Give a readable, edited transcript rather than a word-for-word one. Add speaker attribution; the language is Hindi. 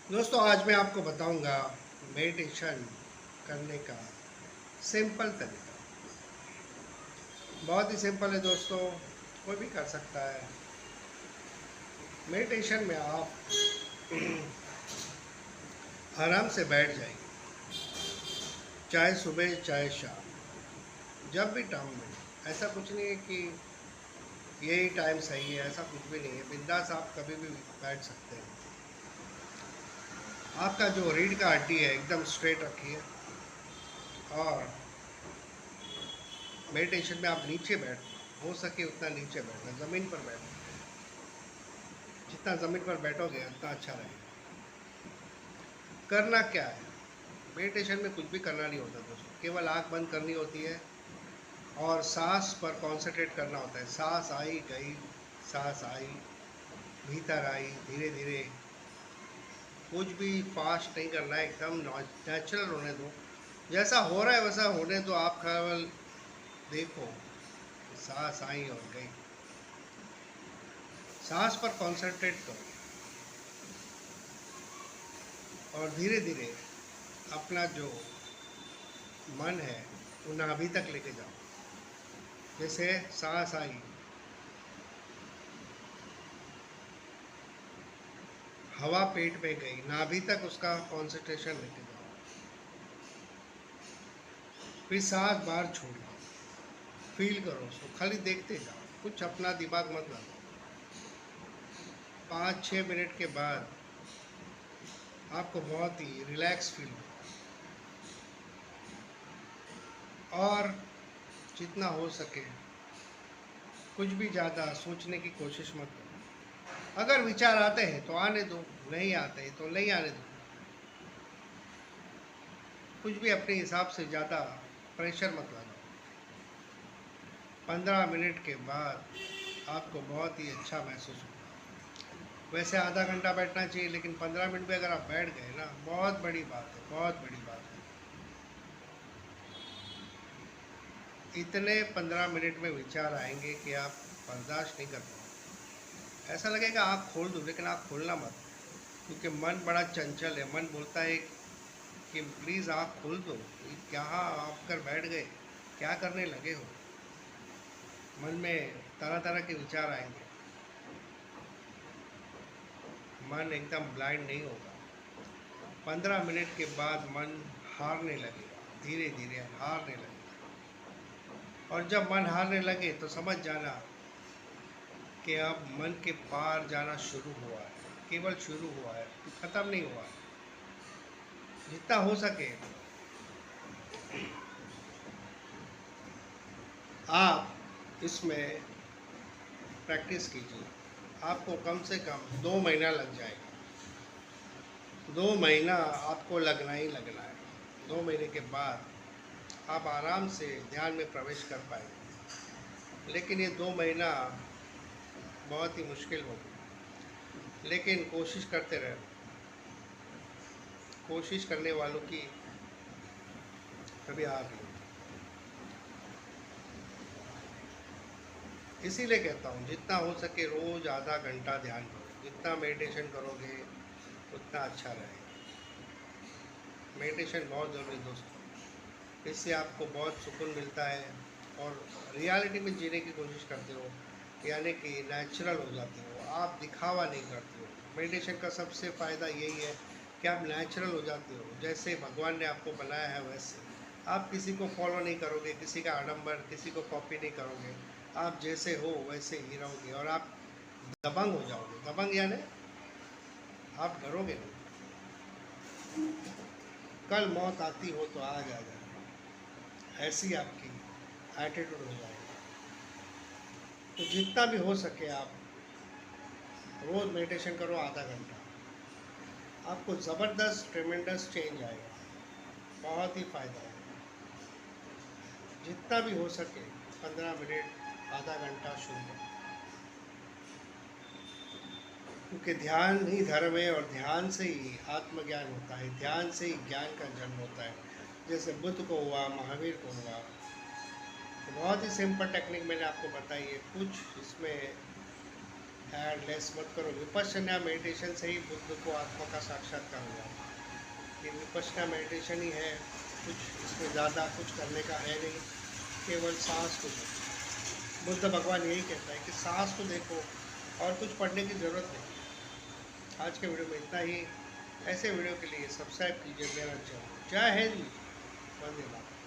Speaker 1: दोस्तों आज मैं आपको बताऊंगा मेडिटेशन करने का सिंपल तरीका। बहुत ही सिंपल है दोस्तों, कोई भी कर सकता है। मेडिटेशन में आप आराम से बैठ जाइए, चाहे सुबह चाहे शाम, जब भी टाइम मिले। ऐसा कुछ नहीं है कि यही टाइम सही है, ऐसा कुछ भी नहीं है। बिंदास आप कभी भी बैठ सकते हैं। आपका जो रीढ़ का हड्डी है एकदम स्ट्रेट रखिए और मेडिटेशन में आप नीचे बैठना, हो सके उतना नीचे बैठना, ज़मीन पर बैठना। जितना ज़मीन पर बैठोगे उतना अच्छा रहेगा। करना क्या है, मेडिटेशन में कुछ भी करना नहीं होता दोस्तों, केवल आंख बंद करनी होती है और सांस पर कंसंट्रेट करना होता है। सांस आई गई, सांस आई, भीतर आई, धीरे धीरे। कुछ भी फास्ट नहीं करना है, एकदम नेचुरल होने दो। जैसा हो रहा है वैसा होने दो। आप केवल देखो, सांस आई और गई। सांस पर कंसंट्रेट करो और धीरे धीरे अपना जो मन है वो नाभि तक लेके जाओ। जैसे सांस आई, हवा पेट में गई, नाभि तक उसका कंसंट्रेशन लेके जाओ। फिर सांस बाहर छोड़ो, फील करो उसको, खाली देखते जाओ, कुछ अपना दिमाग मत लगाओ। 5-6 मिनट के बाद आपको बहुत ही रिलैक्स फील होगा। और जितना हो सके कुछ भी ज़्यादा सोचने की कोशिश मत करो। अगर विचार आते हैं तो आने दो, नहीं आते हैं तो नहीं आने दो। कुछ भी अपने हिसाब से ज़्यादा प्रेशर मत लगाओ। 15 मिनट के बाद आपको बहुत ही अच्छा महसूस होगा। वैसे आधा घंटा बैठना चाहिए, लेकिन 15 मिनट में अगर आप बैठ गए ना, बहुत बड़ी बात है, बहुत बड़ी बात है। इतने 15 मिनट में विचार आएंगे कि आप बर्दाश्त नहीं कर पाओगे। ऐसा लगेगा आँख खोल दो, लेकिन आँख खोलना मत, क्योंकि मन बड़ा चंचल है। मन बोलता है कि प्लीज़ आँख खोल दो, क्या आप कर बैठ गए, क्या करने लगे हो। मन में तरह तरह के विचार आएंगे। मन एकदम ब्लाइंड नहीं होगा। 15 मिनट के बाद मन हारने लगेगा, धीरे धीरे हारने लगेगा। और जब मन हारने लगे तो समझ जाना कि अब मन के पार जाना शुरू हुआ है। केवल शुरू हुआ है, ख़त्म नहीं हुआ है। जितना हो सके आप इसमें प्रैक्टिस कीजिए। आपको कम से कम 2 महीना लग जाएगा। 2 महीना आपको लगना ही लगना है। 2 महीने के बाद आप आराम से ध्यान में प्रवेश कर पाएंगे। लेकिन ये 2 महीना बहुत ही मुश्किल होगा, लेकिन कोशिश करते रहे। कोशिश करने वालों की कभी हार नहीं होती। इसीलिए कहता हूँ जितना हो सके रोज़ आधा घंटा ध्यान करो। जितना मेडिटेशन करोगे उतना अच्छा रहेगा। मेडिटेशन बहुत ज़रूरी है दोस्तों। इससे आपको बहुत सुकून मिलता है और रियलिटी में जीने की कोशिश करते हो, यानी कि नेचुरल हो जाते हो। आप दिखावा नहीं करते हो। मेडिटेशन का सबसे फ़ायदा यही है कि आप नेचुरल हो जाते हो। जैसे भगवान ने आपको बनाया है वैसे आप किसी को फॉलो नहीं करोगे, किसी का आडंबर, किसी को कॉपी नहीं करोगे। आप जैसे हो वैसे ही रहोगे और आप दबंग हो जाओगे। दबंग यानी आप डरोगे नहीं। कल मौत आती हो तो आज आ जाए, ऐसी आपकी एटीट्यूड हो जाएगा। तो जितना भी हो सके आप रोज़ मेडिटेशन करो आधा घंटा। आपको ज़बरदस्त ट्रेमेंडस चेंज आएगा, बहुत ही फ़ायदा है। जितना भी हो सके 15 मिनट आधा घंटा शुरू करो, क्योंकि ध्यान ही धर्म है और ध्यान से ही आत्मज्ञान होता है। ध्यान से ही ज्ञान का जन्म होता है। जैसे बुद्ध को हुआ, महावीर को हुआ। तो बहुत ही सिंपल टेक्निक मैंने आपको बताई है। कुछ इसमें ऐड लेस मत करो। विपश्यना मेडिटेशन से ही बुद्ध को आत्मा का साक्षात्कार हुआ। ये विपश्यना मेडिटेशन ही है, कुछ इसमें ज़्यादा कुछ करने का है नहीं, केवल सांस को देखो। बुद्ध भगवान यही कहता है कि सांस को देखो और कुछ पढ़ने की ज़रूरत नहीं। आज के वीडियो में इतना ही। ऐसे वीडियो के लिए सब्सक्राइब कीजिए मेरा चैनल। जय हिंद, वंदे मातरम।